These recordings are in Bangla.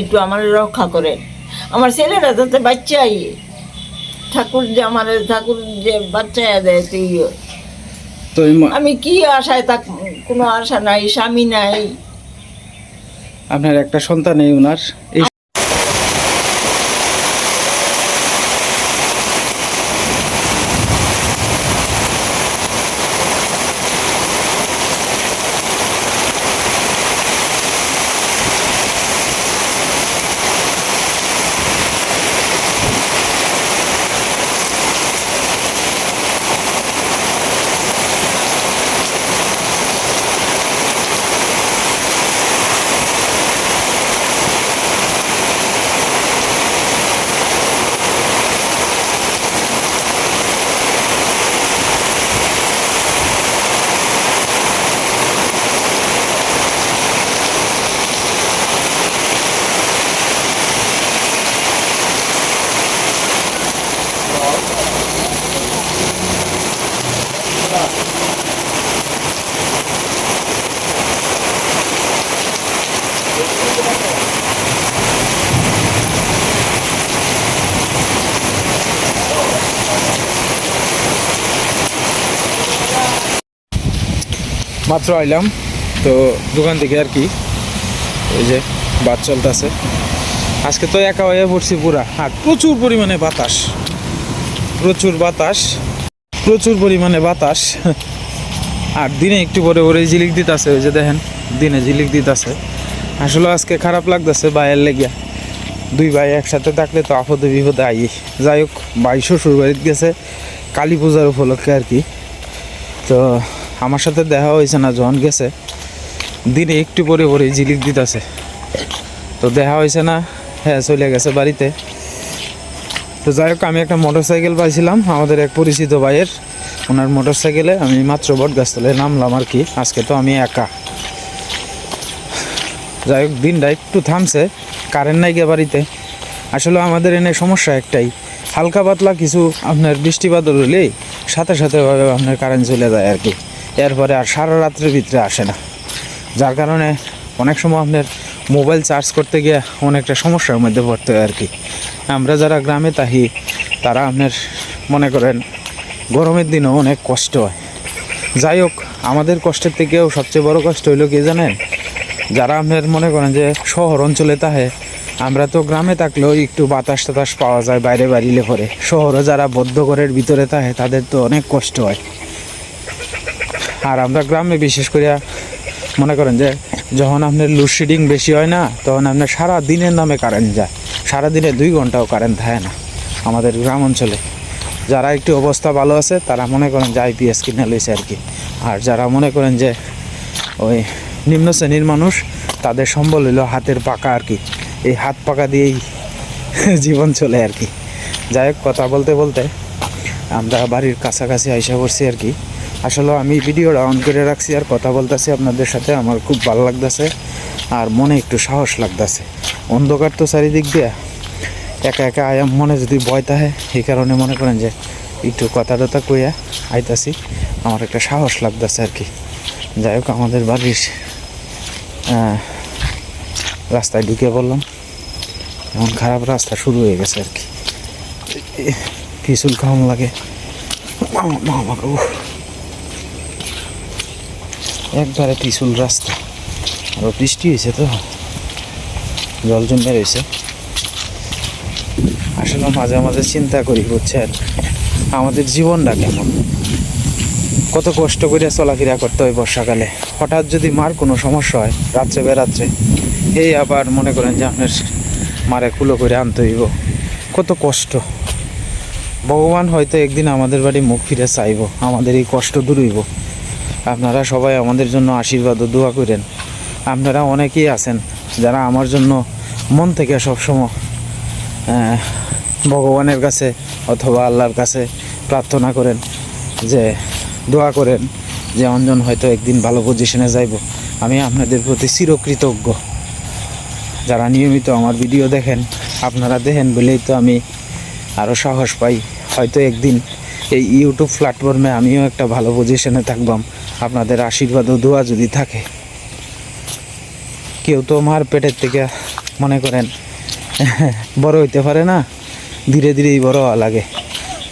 একটু আমার রক্ষা করে। আমার ছেলেরা যাতে বাচ্চাই ঠাকুর যে আমার ঠাকুর যে বাচ্চা দেয় তো আমি কি আশায় তা কোনো আশা নাই, স্বামী নাই। আপনার একটা সন্তান এই ওনার এই মাত্র আইলাম তো দোকান থেকে আর কি, ওই যে বাস চলতেছে। আজকে তো একা হয়ে পড়ছি পুরা, আর প্রচুর পরিমাণে বাতাস, প্রচুর পরিমাণে বাতাস। আর দিনে একটু পরে পরে ঝিলিক দিতেছে, ওই যে দেখেন দিনে ঝিলিক দিতেছে। আসলে আজকে খারাপ লাগতেছে ভাইয়ের লেগিয়া, দুই ভাই একসাথে থাকলে তো আপদে বিপদে আই। যাই হোক, ভাই শ্বশুর বাড়িতে গেছে কালী পূজার উপলক্ষে আর কি। তো আমার সাথে দেখা হয়েছে না, যখন গেছে দিনে একটু পরে পরে ঝিলিক দিতেছে, তো দেখা হয়েছে না, হ্যাঁ চলে গেছে বাড়িতে। তো যাই হোক, আমি একটা মোটরসাইকেল পাইছিলাম আমাদের এক পরিচিত ভাইয়ের, ওনার মোটরসাইকেলে আমি মাত্র বটগাছতলায় নামলাম আর কি। আজকে তো আমি একা। যাই হোক, দিনটা একটু থামছে, কারেন্ট নাই গিয়ে বাড়িতে। আসলে আমাদের এনে সমস্যা একটাই, হালকা পাতলা কিছু আপনার বৃষ্টিপাত হলেই সাথে সাথে আপনার কারেন্ট চলে যায় আর কি। এরপরে আর সারা রাত্রের ভিতরে আসে না, যার কারণে অনেক সময় আপনার মোবাইল চার্জ করতে গিয়ে অনেকটা সমস্যার মধ্যে পড়তে হয় আর কি। আমরা যারা গ্রামে থাকি তারা আপনার মনে করেন গরমের দিনেও অনেক কষ্ট হয়। যাই হোক, আমাদের কষ্টের থেকেও সবচেয়ে বড় কষ্ট হইল কি জানেন, যারা আপনার মনে করেন যে শহর অঞ্চলে থাকে, আমরা তো গ্রামে থাকলেও একটু বাতাস টাতাস পাওয়া যায় বাইরে বাড়িলে পরে। শহরে যারা বদ্ধ ঘরের ভিতরে থাকে তাদের তো অনেক কষ্ট হয়। আর আমরা গ্রামে বিশেষ করে মনে করেন যে যখন আপনার লোডশেডিং বেশি হয় না, তখন আপনার সারা দিনের নামে কারেন্ট যায়, সারাদিনে 2 ঘন্টাও কারেন্ট থাকে না আমাদের গ্রাম অঞ্চলে। যারা একটু অবস্থা ভালো আছে তারা মনে করেন যে আইপিএস কিনে লইছে আর কি। আর যারা মনে করেন যে ওই নিম্ন শ্রেণীর মানুষ, তাদের সম্বল হইল হাতের পাকা আর কি। এই হাত পাকা দিয়েই জীবন চলে আর কি। যাই হোক, কথা বলতে বলতে আমরা বাড়ির কাছাকাছি আইসা পড়ছি আর কি। আসলে আমি ভিডিওটা অন করে রাখছি আর কথা বলতেছি আপনাদের সাথে, আমার খুব ভালো লাগতেছে আর মনে একটু সাহস লাগতেছে। অন্ধকার তো চারিদিক দিয়ে, একা একা আয়াম মনে যদি ভয় থাকে, এই কারণে মনে করেন যে একটু কথা টথা কইয়া আইতাছি, আমার একটা সাহস লাগতেছে আর কি। যাই হোক, আমাদের বাড়ির রাস্তায় ঢুকে পড়লাম, এমন খারাপ রাস্তা শুরু হয়ে গেছে আর কি। পিছুল কেমন লাগে একবারে পিছুল রাস্তা, আরও বৃষ্টি হয়েছে তো জল জমে রয়েছে। আসলে মাঝে মাঝে চিন্তা করি, বুঝছেন, আমাদের জীবনটা কেমন, কত কষ্ট করে চলাফেরা করতে হয় বর্ষাকালে। হঠাৎ যদি মার কোনো সমস্যা হয় রাত্রে বেরাত্রে, এই আবার মনে করেন যে আপনার মারে কুলো করে আনতে হইব, কত কষ্ট। ভগবান হয়তো একদিন আমাদের বাড়ি মুখ ফিরে চাইব, আমাদের এই কষ্ট দূর হইব। আপনারা সবাই আমাদের জন্য আশীর্বাদ ও দোয়া করেন। আপনারা অনেকেই আছেন যারা আমার জন্য মন থেকে সবসময় ভগবানের কাছে অথবা আল্লাহর কাছে প্রার্থনা করেন, যে দোয়া করেন যে অঞ্জন হয়তো একদিন ভালো পজিশনে যাইব। আমি আপনাদের প্রতি চিরকৃতজ্ঞ। যারা নিয়মিত আমার ভিডিও দেখেন, আপনারা দেখেন বলেই তো আমি আরও সাহস পাই, হয়তো একদিন এই ইউটিউব প্ল্যাটফর্মে আমিও একটা ভালো পজিশনে থাকবাম আপনাদের আশীর্বাদ ও দোয়া যদি থাকে। কেউ তো আমার পেটের থেকে মনে করেন বড় হইতে পারে না, ধীরে ধীরেই বড় হওয়া লাগে।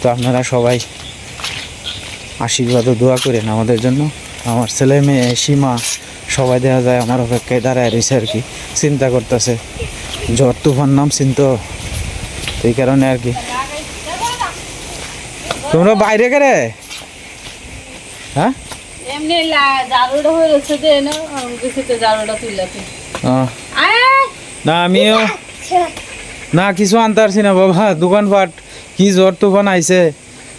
তো আপনারা সবাই আশীর্বাদ ও দোয়া করেন আমাদের জন্য। আমার ছেলে মেয়ে সীমা সবাই দেখা যায় আমার অপেক্ষায় দাঁড়ায় রয়েছে আর কি, চিন্তা করতেছে ঝড় তুফান নামছেন তো এই কারণে আর কি। তোমরা বাইরে করে হ্যাঁ এমনি জারুটা হয়ে গেছে যে না কিছু তো জারুটা তুললাতে না আমিও না কিছু আনতে পারছি না বাবা, দোকানপাট কি ঝড় তুফান আইছে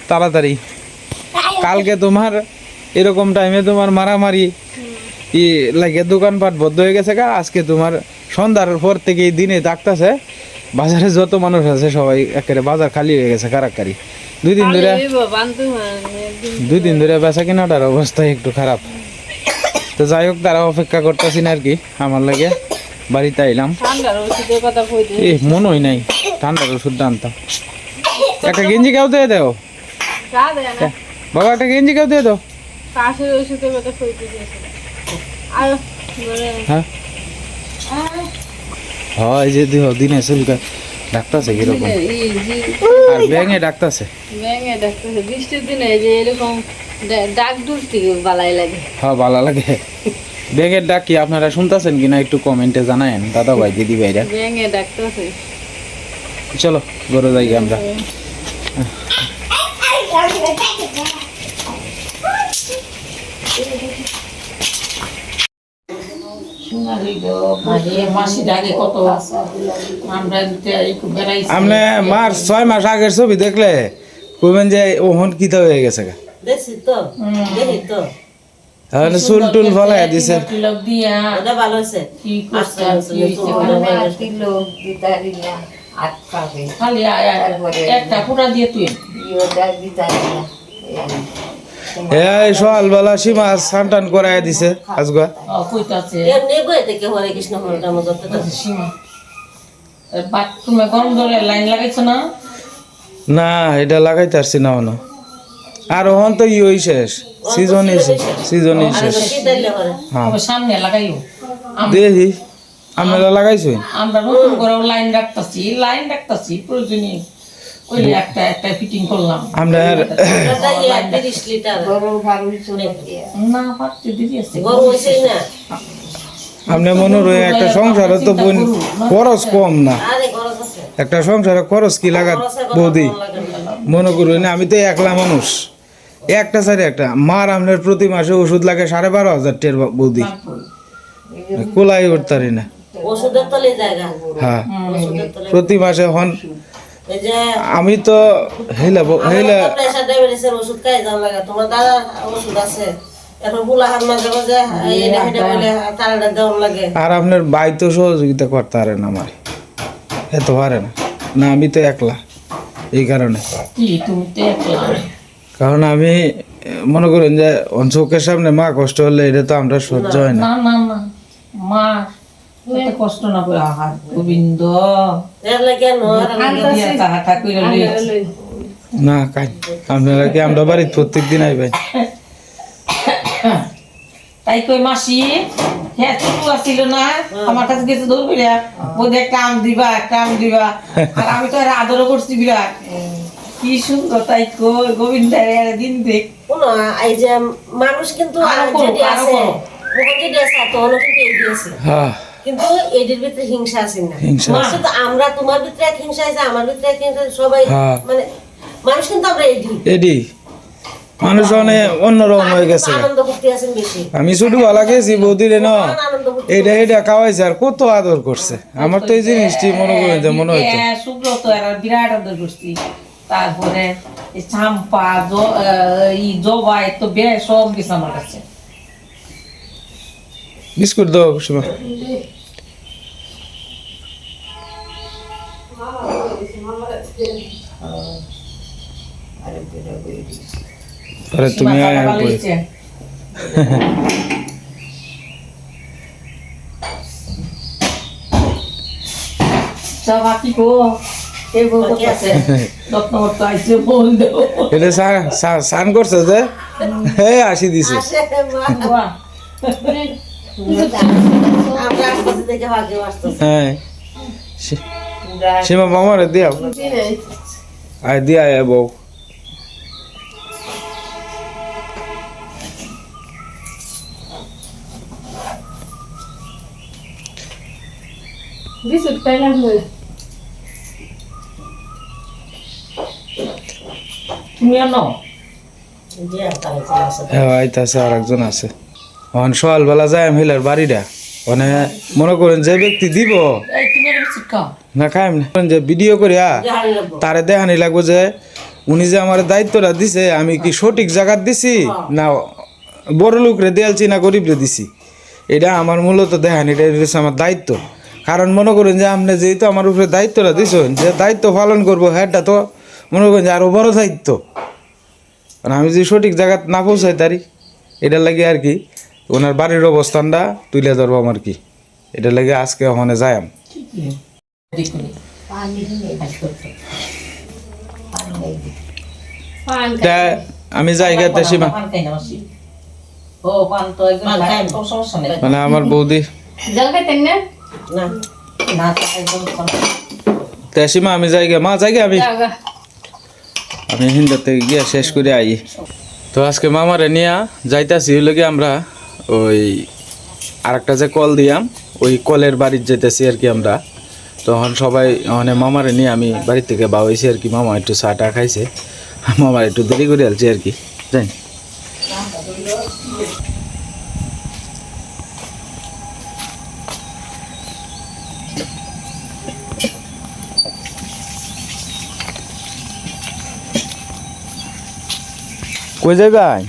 তাড়াতাড়ি। কালকে তোমার এরকম টাইমে তোমার মারামারি ই লাগে দোকানপাট বন্ধ হয়ে গেছে গা। আজকে তোমার সন্ধ্যার পর থেকে এই দিনে ডাকতেছে বাজারে যত মানুষ আছে সবাই একেবারে বাজার খালি হয়ে গেছে কারাকারি। দুই দিন ধরে বেচা কেনাটার অবস্থা একটু খারাপ। তো যাই হোক তারা অপেক্ষা করতেছি না আর কি আমার লাগে। বাড়িতে আইলাম, এই মন হয় নাই ঠান্ডার ওষুধ আনতাম। একটা গেঞ্জি কেউ দিয়ে দেও বাবা, একটা গেঞ্জি কেউ দিয়ে দাও। হ্যাঁ হয় যে দিনে চুলকা ডাক্তারছে কিরকম, আর ব্যাঙে ডাক্তারছে বৃষ্টির দিনে যে এরকম ডাক দূর থেকে বালাই লাগে। হ্যাঁ ভালো লাগে। ব্যাঙের ডাক কি আপনারা শুনতেছেন কিনা একটু কমেন্টে জানায়েন দাদা ভাই দিদি ভাইরা। ব্যাঙে ডাকতেছে। চলো ঘরে যাই আমরা। আপনি মার 6 মাস আগের ছবি দেখলে কইবেন যে ওহন কিতা হয়ে গেছে গা। দেখছি তো, দেখি তো তাহলে চুল টুল ফলাই দিছে। এটা ভালো হয়েছে। এই সকালবেলা সীমা স্নান টান করাই দিছে আজগা। এমনি বই থেকে হরে কৃষ্ণ হরটা মজা বাথরুমে গরম জলে লাইন লাগাইছো না? না এটা লাগাইতে পারছি না অন। আর ওহন তো ই শেষ, সিজনই শেষ, সিজনই শেষ। হ্যাঁ সামনে লাগাইও। দেখি আপনারা লাগাইছো? আমরা নতুন করে লাইন রাখতাছি প্রয়োজনীয় কইলে একটা একটা ফিটিং করলাম। আমরা না পারতে দিদি আছে আপনি মনে রয়ে একটা সংসারে তো খরচ কম না, একটা সংসারে খরচ কি লাগাত বৌদি মনে করবেন। আমি তো একলা মানুষ, একটা সাইডে একটা মার আপনার প্রতি মাসে ওষুধ লাগে 12,500 টের বৌদি, কোলাই উঠতারি না। হ্যাঁ প্রতি মাসে হন আমি তো হেলা প্রেসার ডায়াবেটিসের ওষুধ খাই যাওয়া লাগে। তোমার দাদা ওষুধ আছে এখন বুলাহার মাঝে মাঝে এটা হেঁটে বলে তারাটা দেওয়া লাগে। আর আপনার ভাই তো সহযোগিতা করতে পারে না, আমার এত পারে না। না আমি তো একলা এই কারণে, কারণ আমি মনে করেন যে চোখের সামনে মা কষ্ট হলে এটা তো আমরা সহ্য হয় না। মা কষ্ট না করে আহার গোবিন্দ না কাই আপনারা কি আমরা বাড়িতে প্রত্যেক দিন আইবেন? তাই কই মাসি হ্যাঁ চুপু আসছিল না আমার কাছে গেছে দৌড় করিয়া বোধ একটা আম দিবা আর আমি তো আর আদরও করছি বিরাট। কি সুন্দর তাই কই গোবিন্দ দিন দেখ এই যে মানুষ কিন্তু যেটি আছে কিন্তু এদের ভিতরে হিংসা আছে না। আমরা তোমার ভিতরে এক হিংসা আছে, আমার ভিতরে এক হিংসা, সবাই মানে মানুষ কিন্তু আমরা এডি মানুষ অনেক অন্যরকম হয়ে গেছে। আমি ছোট বেলা গেছি বৌদির এটা এটা খাওয়াইছে আর কত আদর করছে। আমার তো এই জিনিসটি মনে করেন যে মনে হইতো সুব্রত বিরাট আদর করছি। তারপরে চাম্পা জবাই তো বেশ সব কিছু আমার কাছে। বিস্কুট দাও সীমা। আরে তুমি বাকি কো এই বলতে আছে যত্ন করতে আইছে বল দাও এটা সান করছে যে হে আসি দিছে। আমরা আসতে দেখে ভাগ্য আসতে হ্যাঁ সীমা মামারে দিয়াও আয় দিয়া বউ বিস্কুট খাইলাম তুমি আনো যে তারা চলে আসে হ্যাঁ আইতাছে আর একজন আছে এখন সকালবেলা যায় মহিলার বাড়িটা মানে মনে করেন যে ব্যক্তি দিব এই তুমি একটা বিস্কুট খাও না খাইম না যে ভিডিও করিয়া জানি লাগবো তারে দেখানি লাগবো যে উনি যে আমার দায়িত্বটা দিছে আমি কি সঠিক জায়গাত দিছি না বড় লোকরে দিয়ালছি না গরিবরে দিছি এটা আমার মূলত দেখানি এটা হচ্ছে আমার দায়িত্ব কারণ মনে করেন যে আপনি যেহেতু আমার উপরে দায়িত্বটা দিছেন যে দায়িত্ব পালন করবো হ্যাঁটা তো মনে করেন যে আরো বড় দায়িত্ব কারণ আমি যদি সঠিক জায়গাত না পৌঁছাই তারি এটার লাগে আর কি ওনার বাড়ির অবস্থানটা তুলে ধরবো আমার কি এটার লাগে আজকে ওখানে যাই আমি পান তা আমি যাই গেতে সীমা পান খাই না মাসি ও পান তো একদম পান খাই না। কোনো সমস্যা নেই মানে আমার বৌদি জল খাইতেন না না না একদম তা সীমা আমি যাই গে মা যাই গে আমি জাগা আমি হিন্দাতে গিয়া শেষ করে আই তো আজকে মামারে নিয়া যাইতাছি হইলে কি আমরা ওই আরেকটা যে কল দিয়াম ওই কলের বাড়ির যেতেছি আর কি আমরা তখন সবাই মানে মামারে নিয়ে আমি বাড়ি থেকে বাবাইছি আর কি মামা একটু চা টা খাইছে মামার একটু দেরি করে আলছি আর কি জানি কই যাইবাই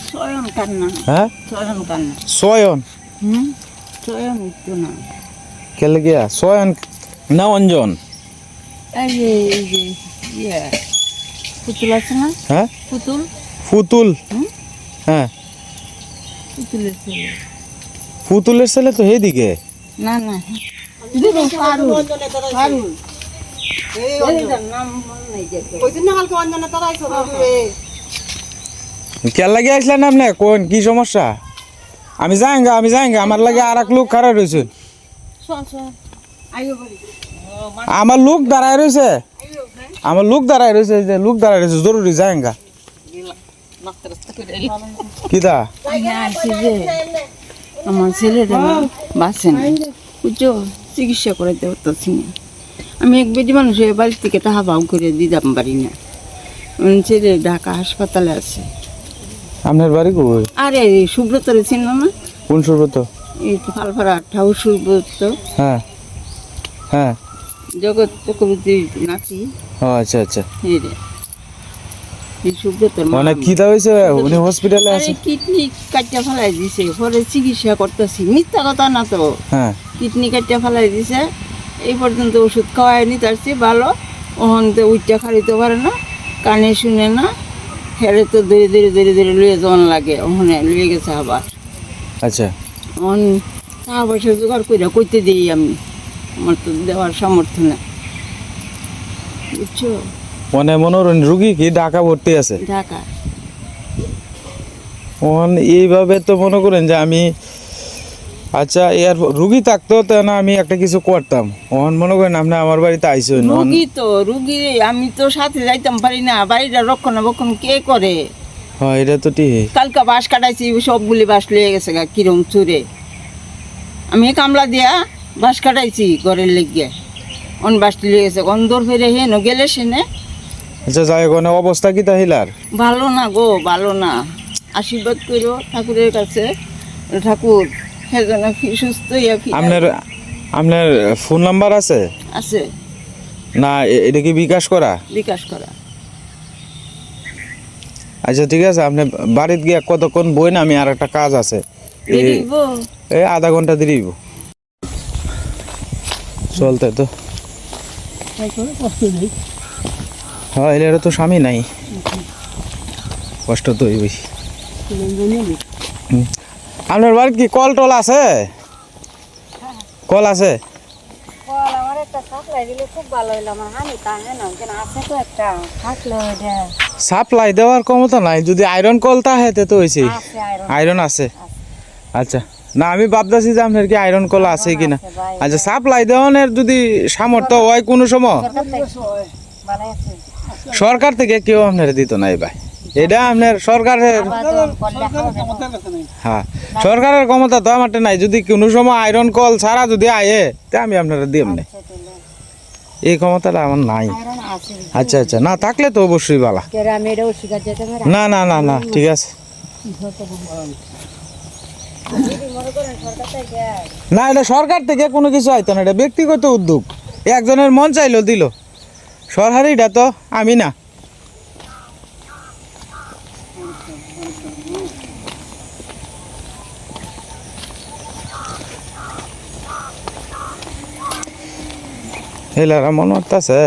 স্বয়ং কান্না হ্যাঁ স্বয়ং কান্না সয়ন স্বয়ং একটু না কেলে গিয়া সয়ন না অঞ্জন এই যে ইয়ে পুতুল আছে না হ্যাঁ পুতুল ফুতুল হ্যাঁ পুতুলের ছেলে ফুতুলের ছেলে তো হেদিকে না না পারুল পারুল এইটার নাম মনে নাই যে কেন লাগে আসলেন আপনি কোন কি সমস্যা আমি যাইঙ্গা আমার লাগে আর এক লোক খারাপ রয়েছে আইও বলি আমার লোক দাঁড়ায় রয়েছে যে লোক দাঁড়ায় রয়েছে জরুরি যাইঙ্গা কিতা আমি আসছি যে আমার ছেলেটা বাঁচে না বুঝছো চিকিৎসা করাইতে পারতেছি না আমি এক বেটি মানুষ হয়ে বাড়ি থেকে টাকা বাউ করে দিতাম পারি না ছেলে ঢাকা হাসপাতালে আছে আপনার বাড়ি কই আরে সুব্রতরে চিনল না কোন সুব্রত এই তো ফালফাড়া ঠাকুর সুব্রত হ্যাঁ হ্যাঁ জগৎ চক্রবর্তী নাতি ও আচ্ছা আচ্ছা এই রে এই সুব্রতর মা। মানে কিতা হয়েছে উনি হসপিটালে আরে আছে কিডনি কাটিয়া ফেলাই দিছে পরে চিকিৎসা করতেছি মিথ্যা কথা না তো হ্যাঁ কিডনি কাটিয়া ফেলাই দিছে এই পর্যন্ত ওষুধ খাওয়ায়নি তার চেয়ে ভালো ওখান তো উইটা খাইতে পারে না কানে শুনে না হেরে তো ধীরে লুয়ে জন লাগে ওখানে লুয়ে গেছে আবার আচ্ছা অন টাকা পয়সা জোগাড় করে কইতে দিই আমি আমার তো দেওয়ার সামর্থ্য না বুঝছো মানে মনোরঞ্জন রুগী কি ঢাকা ভর্তি আছে ঢাকা এইভাবে তো মনে করেন যে আমি আচ্ছা এর রুগী থাকতো তো না আমি একটা কিছু করতাম ওখান মনে করেন আপনি আমার বাড়িতে আইসেন রুগী আমি তো সাথে যাইতাম পারি না বাড়িটা রক্ষণাবেক্ষণ কে করে হ্যাঁ এটা তো ঠিক কালকে বাঁশ কাটাইছি সবগুলি বাঁশ লিয়ে গেছে গা কিরম চুরে আমি কামলা দিয়া বাঁশ কাটাইছি ঘরের লেগে অন বাঁশটি লিয়ে গেছে অন্দর ফেরে হেন গেলে সেনে আচ্ছা যাই ওখানে অবস্থা কি তাহিলার ভালো না গো ভালো না আশীর্বাদ করো ঠাকুরের কাছে ঠাকুর সেজন্য সুস্থ হইয়া আপনার ফোন নাম্বার আছে আছে না এটা কি বিকাশ করা বিকাশ করা আচ্ছা ঠিক আছে আপনি বাড়িতে গিয়ে কতক্ষণ বই না আমি আর একটা কাজ আছে দেখব এই আধা ঘন্টা দিব চলতে তো হ্যাঁ এর তো স্বামী নাই কষ্ট তো হইবই আপনার বাড়িতে কি কল টল আছে কল আছে আমার একটা সাপ্লাই দিলে খুব ভালো হইলো আমার হানি তাহে না কেন আছে তো একটা থাকলো এটা সাপ্লাই দেওয়ার ক্ষমতা নাই যদি আয়রন কল তাহে তো হয়েছে আছে আয়রন আয়রন আছে আচ্ছা না আমি ভাবতেছি যে আপনার কি আয়রন কল আছে কিনা। আচ্ছা সাপ্লাই দেওয়ানের যদি সামর্থ্য হয় কোনো সময় সরকার থেকে কেউ আপনার দিত না ভাই, এটা আপনার সরকারের, হ্যাঁ সরকারের ক্ষমতা তো আমার নাই। যদি কোনো সময় আয়রন কল ছাড়া যদি আয়ে তা আমি আপনারা দিই এমনি, এই ক্ষমতাটা আমার নাই। আচ্ছা আচ্ছা, না থাকলে তো অবশ্যই ভালো। না না না না ঠিক আছে, না এটা সরকার থেকে কোনো কিছু আইতো না, এটা ব্যক্তিগত উদ্যোগ, একজনের মন চাইলো দিল, সরকারিটা তো আমি না। এলারা মনে হচ্ছে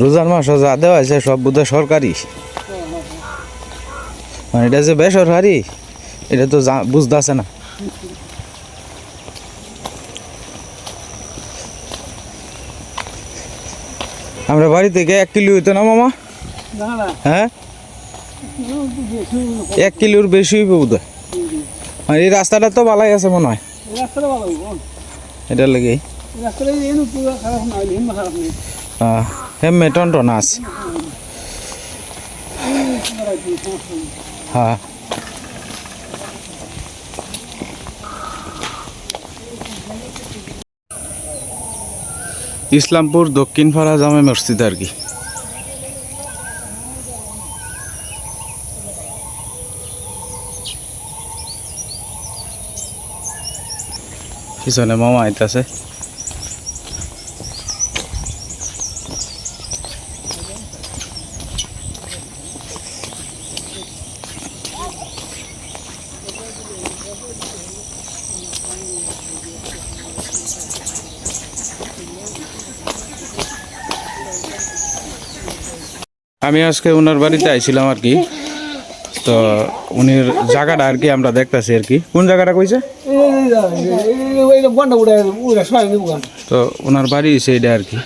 রোজার মাসে যা দেওয়া হয়েছে সব বোধহয় সরকারি, মানে এটা যে বেসরকারি এটা তো বুঝতেছে না। আমরা বাড়ি থেকে 1 কিলো হইতো না মামা? হ্যাঁ 1 কিলোর বেশি হইব বোধ হয়। আর এই রাস্তাটা তো ভালোই আছে মনে হয়, এটার লেগে হেমে টন আছে। হ্যাঁ ইসলামপুর দক্ষিণ পাড়া জামে মসজিদ আর কি। পিছনে মামা আইতাছে। আমি আজকে ওনার বাড়িতে আইছিলাম আর কি, তো উনির জায়গাটা আর কি আমরা দেখতেছি আর কি। কোন জায়গাটা কইছে? তো ওনার বাড়ি সেইটা আর কি,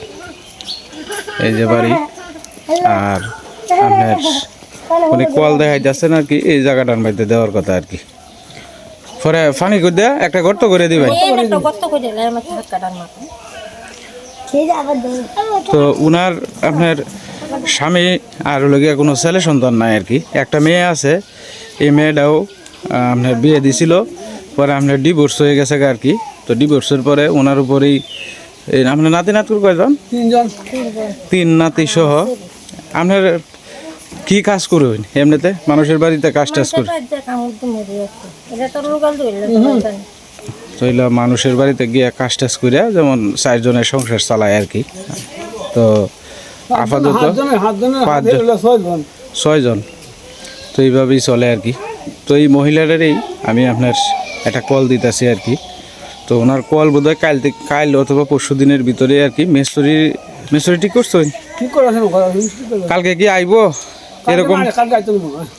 এই যে বাড়ি। আর আপনার উনি কল দেখাইতেছেন আর কি, এই জায়গাটার মধ্যে দেওয়ার কথা আর কি। পরে ফানি করে দেয়া একটা গর্ত করে দিবেন। তো উনার আপনার স্বামী আর লগিয়া কোনো ছেলে সন্তান নাই আর কি, একটা মেয়ে আছে। এই মেয়েটাও আপনার বিয়ে দিছিল, পরে আপনার ডিভোর্স হয়ে গেছে আর কি। তো ডিভোর্সের পরে ওনার উপরেই আপনার নাতি নাতুর কয়জন? 3 নাতি সহ। আপনার কি কাজ করবেন এমনিতে মানুষের বাড়িতে কাজ টাজ করে? তো এগুলো মানুষের বাড়িতে গিয়ে কাজ টাজ করে যেমন 4 জনের সংসার চালায় আর কি। তো আপাতত 6 জন, তো এইভাবেই চলে আর কি। তো এই মহিলাদেরই আমি আপনার একটা কল দিতেছি আর কি। তো ওনার কল বোধহয় কাল অথবা পরশু দিনের ভিতরে আর কি। মেসরি ঠিক করছেন? কালকে কি আইব এরকম?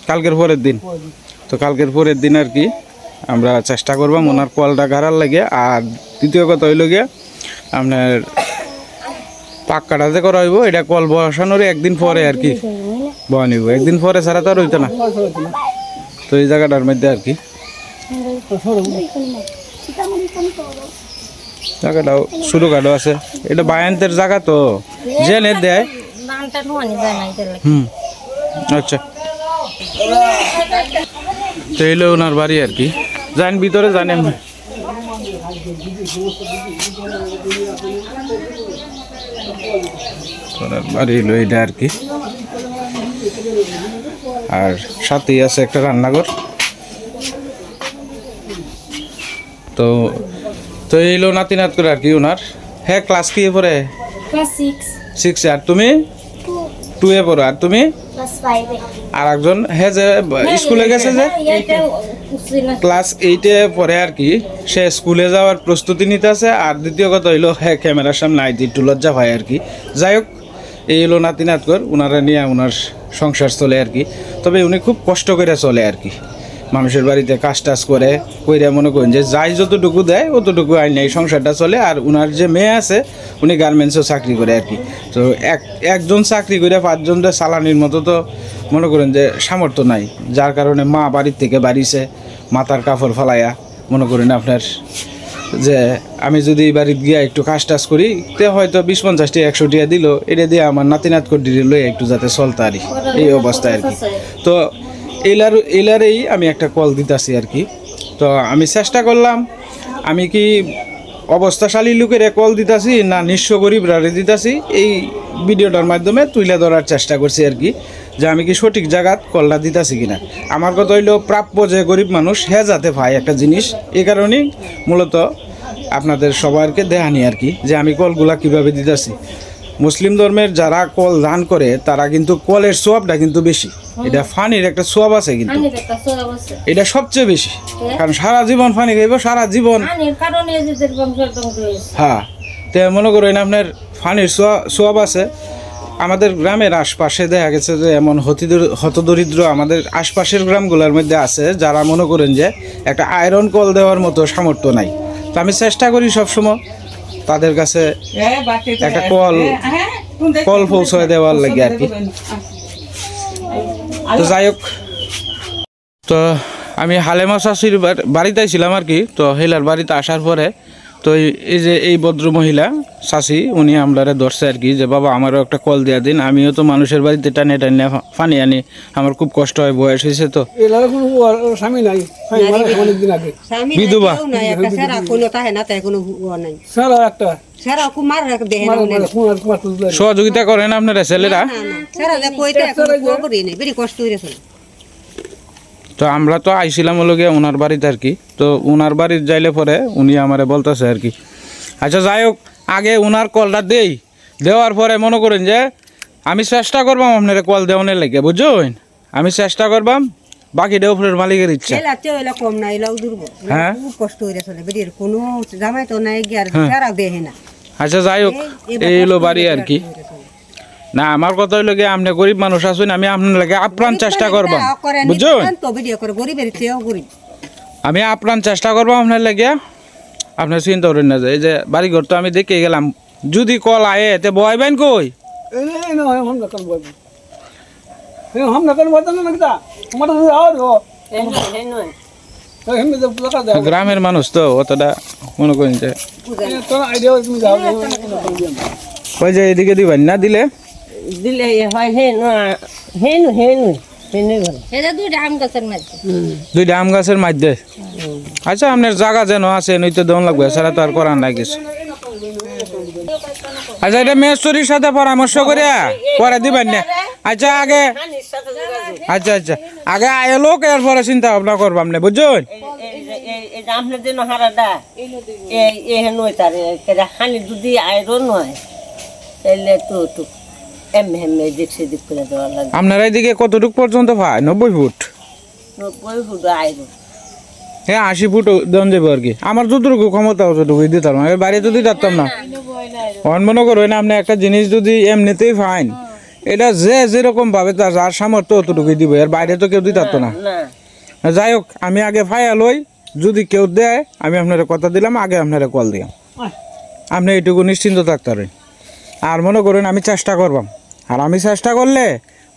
কালকের পরের দিন। তো কালকের পরের দিন আর কি আমরা চেষ্টা করবাম ওনার কলটা গাড়ার লাগে। আর দ্বিতীয় কথা হইল গিয়া আপনার পাক্কাটাতে করা হইব, এটা কল বসানোর একদিন পরে আর কি বয়া নিব, একদিন পরে ছাড়া তো আর হইতো না। তো এই জায়গাটার মধ্যে আর কি জায়গাটাও ছোটোখাটো আছে, এটা বায়ান্তের জায়গা তো জেনে দেয়। আচ্ছা তো এলো ওনার বাড়ি আর কি, যান ভিতরে জানেন। বাড়ি এলো এটা আর কি, আর সাথেই আছে একটা রান্নাঘর। তো তো এইলো নাতি নাত করে আর কি ওনার। হ্যাঁ ক্লাস কি পড়ে? ক্লাস 6। আর তুমি 2 এ পড়ো। আর তুমি? ক্লাস 5 এ। আর একজন হ্যাঁ যে স্কুলে গেছে যে ক্লাস 8 এ পড়ে আর কি, সে স্কুলে যাওয়ার প্রস্তুতি নিতে আছে। আর দ্বিতীয় কথা হইলো হ্যাঁ ক্যামেরার সামনে আইতে একটু লজ্জা হয় আর কি। যাই হোক এই হলো নাতি নাতকর, ওনারা নিয়ে ওনার সংসার চলে আর কি। তবে উনি খুব কষ্ট করে চলে আর কি, মানুষের বাড়িতে কাজ টাজ করে কইরা মনে করেন যে যাই যতটুকু দেয় অতটুকু আইন এই সংসারটা চলে। আর ওনার যে মেয়ে আছে উনি গার্মেন্টসও চাকরি করে আর কি। তো একজন চাকরি করে 5 জনটা চালানির মতো তো মনে করেন যে সামর্থ্য নাই, যার কারণে মা বাড়ির থেকে বাড়িছে মাথার কাপড় ফেলাইয়া মনে করেন আপনার যে আমি যদি বাড়িতে গিয়ে একটু কাজ টাজ করি তে হয়তো 20-50 টাকা 100 টাকা দিল, এটা দিয়ে আমার নাতিনাত করে লই একটু যাতে চলতে পারি, এই অবস্থায় আর কি। তো এলারেই আমি একটা কল দিতেছি আর কি। তো আমি চেষ্টা করলাম আমি কি অবস্থাশালী লোকের কল দিতেছি না নিঃস্ব গরিবরা দিতেছি, এই ভিডিওটার মাধ্যমে তুলে ধরার চেষ্টা করছি আর কি, যে আমি কি সঠিক জায়গাত কলটা দিতেছি কিনা। আমার কথা হইলো প্রাপ্য যে গরিব মানুষ হে যাতে পায় একটা জিনিস, এই কারণেই মূলত আপনাদের সবাইকে দেখানি আর কি, যে আমি কলগুলা কিভাবে দিতেছি। মুসলিম ধর্মের যারা কল দান করে তারা কিন্তু কলের সোয়াবটা কিন্তু বেশি, এটা ফানির একটা সোয়াব আছে কিন্তু এটা সবচেয়ে বেশি, কারণ সারা জীবন ফানি খাইব, সারা জীবন। হ্যাঁ, তো মনে করেন আপনার ফানির সোয়াব আছে। আমাদের গ্রামের আশপাশে দেখা গেছে যে এমন হতদরিদ্র আমাদের আশপাশের গ্রামগুলোর মধ্যে আছে যারা মনে করেন যে একটা আয়রন কল দেওয়ার মতো সামর্থ্য নাই। তো আমি চেষ্টা করি সবসময় তাদের কাছে একটা কল পৌঁছায় দেওয়ার লাগে আর কি। তো যাই হোক, তো আমি হালেমা চাষির বাড়িতে ছিলাম আর কি। তো হেলার বাড়িতে আসার পরে তো এই যে এই ভদ্র মহিলা চাষি উনি আমরারে ধরছে আর কি, যে বাবা আমারও একটা কল দেওয়া দিন, আমিও তো মানুষের বাড়িতে টানে টানে পানি আনি, আমার খুব কষ্ট হয়, বয়স হয়েছে তো। স্বামী নাই, অনেকদিন আগে বিধবা সহযোগিতা করেন আপনারা ছেলেরা। তো আমরা তো আইছিলাম হলো ওনার বাড়িতে আর কি। তো ওনার বাড়ির যাইলে পরে উনি আমারে বলতেছে আর কি। আচ্ছা যাই হোক, আগে ওনার কলটা দেওয়ার পরে মনে করেন যে আমি চেষ্টা করবাম আপনারা কল দেওয়ানের লাগে, বুঝছেন? আমি চেষ্টা করবাম, বাকিটা উপরের মালিকের ইচ্ছা। হ্যাঁ, আচ্ছা যাই হোক, এই হলো বাড়ি আর কি। না আমার কথা হইলো কি, আপনি গরিব মানুষ আছেন, আমি আপনার লাগে আপ্রাণ চেষ্টা করবাম, বুঝছেন? আমি আপ্রাণ চেষ্টা করবো আপনার লাগে, আপনার চিন্তা করেন না। এই যে বাড়িঘর তো আমি দেখে গেলাম, যদি কল আয়ে তে বয়বেন কই? গ্রামের মানুষ তো অতটা মনে করেন যে ওই যে এদিকে দিবেন না, দিলে দুইটা আম গাছের মধ্যে। আচ্ছা আপনার জায়গা যেন আছে নইতে দেওয়া লাগবে, এছাড়া তো আর করার নাই কিছু। আচ্ছা এটা মেশ্বরীর সাথে পরামর্শ করে পরে দিবেন না। আচ্ছা আগে আচ্ছা আগে এলো এরপরে চিন্তা ভাবনা করবাম না, বুঝছেন? আপনার যে হারাটা হানি যদি আয়রন হয় তাহলে তো আপনার এইদিকে কতটুক পর্যন্ত পায়? 90 ফুট? 90 ফুট আয়রন, হ্যাঁ 80 ফুট দেন যাবো আর কি। আমার যতটুকু ক্ষমতা অতটুকু দিতাম, বাইরে যদি দিতাম না। মনে করবেন আপনি একটা জিনিস যদি এমনিতেই ফাইন, এটা যে যেরকম ভাবে তার যার সামর্থ্য অতটুকুই দিব, এর বাইরে তো কেউ দিতাম না। যাই হোক, আমি আগে ফাইয়া লই, যদি কেউ দেয় আমি আপনারা কথা দিলাম, আগে আপনারা কল দিলাম, আপনি এইটুকু নিশ্চিন্ত থাকতে পারেন। আর মনে করেন আমি চেষ্টা করবাম, আর আমি চেষ্টা করলে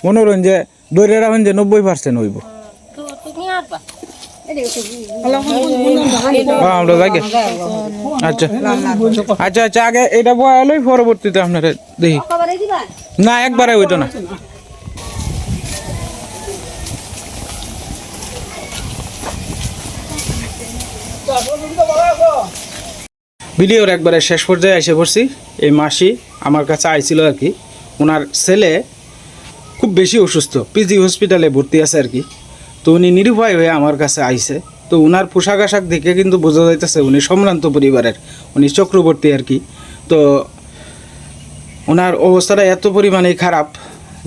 মনে করেন যে ধরে রাখেন যে 90% হইব। আমরা যাই আচ্ছা আচ্ছা আচ্ছা আগে এটা বয়ালই, পরবর্তীতে আপনারা দেখি। না একবারে হইতো না। ভিডিওর একবারে শেষ পর্যায়ে এসে পড়ছি। এই মাসি আমার কাছে আইছিল আর কি, ওনার ছেলে খুব বেশি অসুস্থ, পিজি হসপিটালে ভর্তি আছে আর কি। তো উনি নিরুপায় হয়ে আমার কাছে আইছে। তো ওনার পোশাক আশাক দেখে কিন্তু বোঝা যাইতেছে উনি সম্ভ্রান্ত পরিবারের, উনি চক্রবর্তী আর কি। তো ওনার অবস্থাটা এত পরিমাণে খারাপ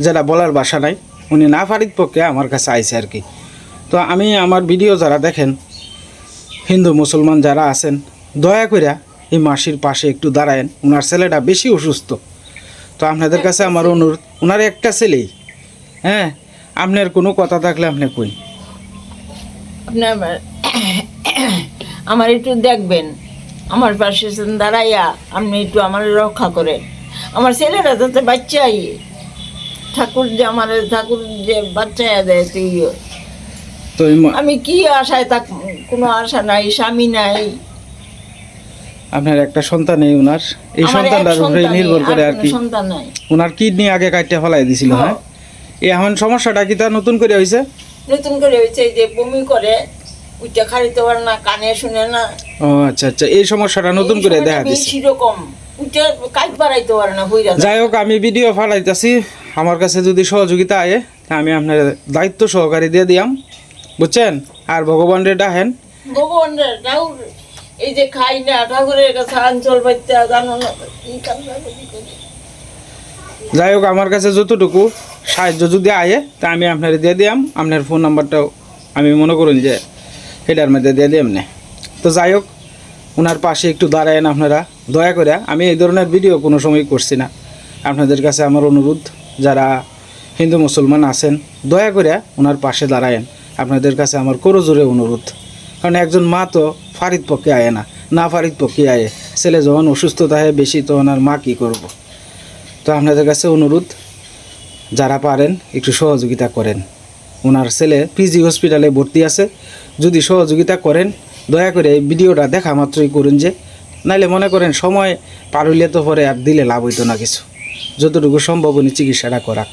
যেটা বলার ভাষা নাই, উনি না পারিত পক্ষে আমার কাছে আইছে আর কি। তো আমি আমার ভিডিও যারা দেখেন, হিন্দু মুসলমান যারা আছেন, দয়া করে এই মাসির পাশে একটু দাঁড়ায়েন, ওনার ছেলেটা বেশি অসুস্থ। তো আপনাদের কাছে আমার অনুরোধ, ওনার একটা ছেলেই, হ্যাঁ, আপনার কোনো কথা থাকলে আপনি কই। আপনার আমার একটু দেখবেন, আমার পাশে দাঁড়াইয়া আপনি একটু আমার রক্ষা করেন। আমার ছেলেরা যাতে বাচ্চাই ঠাকুর যে আমার ঠাকুর যে বাচ্চা দেয় তুই তো আমি কি আশায় থাক, কোনো আশা নাই, স্বামী নাই। আপনার একটা সন্তান নেই ওনার, এই আমার এক সন্তানটার উপরে সন্তানই, নির্ভর করে আর কোনো কি। সন্তান নাই। ওনার কিডনি আগে কাটতে ফেলাই দিছিল, হ্যাঁ। এখন সমস্যাটা কি তা নতুন করে হয়েছে? নতুন করে হয়েছে যে বমি করে, উঠে খাইতে পারে না, কানে শুনে না। ও আচ্ছা আচ্ছা, এই সমস্যাটা নতুন করে দেখা দিচ্ছে। বেশি রকম উঠে কাজ বাড়াইতে পারে না, হইরা যায়। যাই হোক, আমি ভিডিও ফালাইতেছি, আমার কাছে যদি সহযোগিতা আয়ে তা আমি আপনার দায়িত্ব সহকারী দিয়ে দিয়াম, বুঝছেন। আর ভগবানের ডাহেন, ভগবান রে, ঠাকুর এই যে খাই না, ঠাকুরের কাছে আঞ্চল বাচ্চা জানো না কি কান্না করি। যাই হোক আমার কাছে যতটুকু সাহায্য যদি আয়ে তা আমি আপনার দিয়ে দিয়াম। আপনার ফোন নাম্বারটাও আমি মনে করুন যে এটার মধ্যে দিয়ে দিয়াম না। তো যাই হোক, ওনার পাশে একটু দাঁড়ায়েন আপনারা দয়া করে। আমি এই ধরনের ভিডিও কোনো সময় করছি না। আপনাদের কাছে আমার অনুরোধ, যারা হিন্দু মুসলমান আছেন দয়া করে ওনার পাশে দাঁড়ায়েন। আপনাদের কাছে আমার করজোরে অনুরোধ, কারণ একজন মা তো ফারিদ পক্ষে আয়ে না ফারিদ পক্ষে আয়ে। ছেলে যখন অসুস্থ থাকে বেশি, তো ওনার মা কী করব। তো আপনাদের কাছে অনুরোধ, যারা পারেন একটু সহযোগিতা করেন। ওনার ছেলে পিজি হসপিটালে ভর্তি আছে, যদি সহযোগিতা করেন দয়া করে এই ভিডিওটা দেখা মাত্রই করুন, যে নাইলে মনে করেন সময় পার হইলে তো পরে আর দিলে লাভ হইতো না কিছু। যতটুকু সম্ভব উনি চিকিৎসাটা করাক।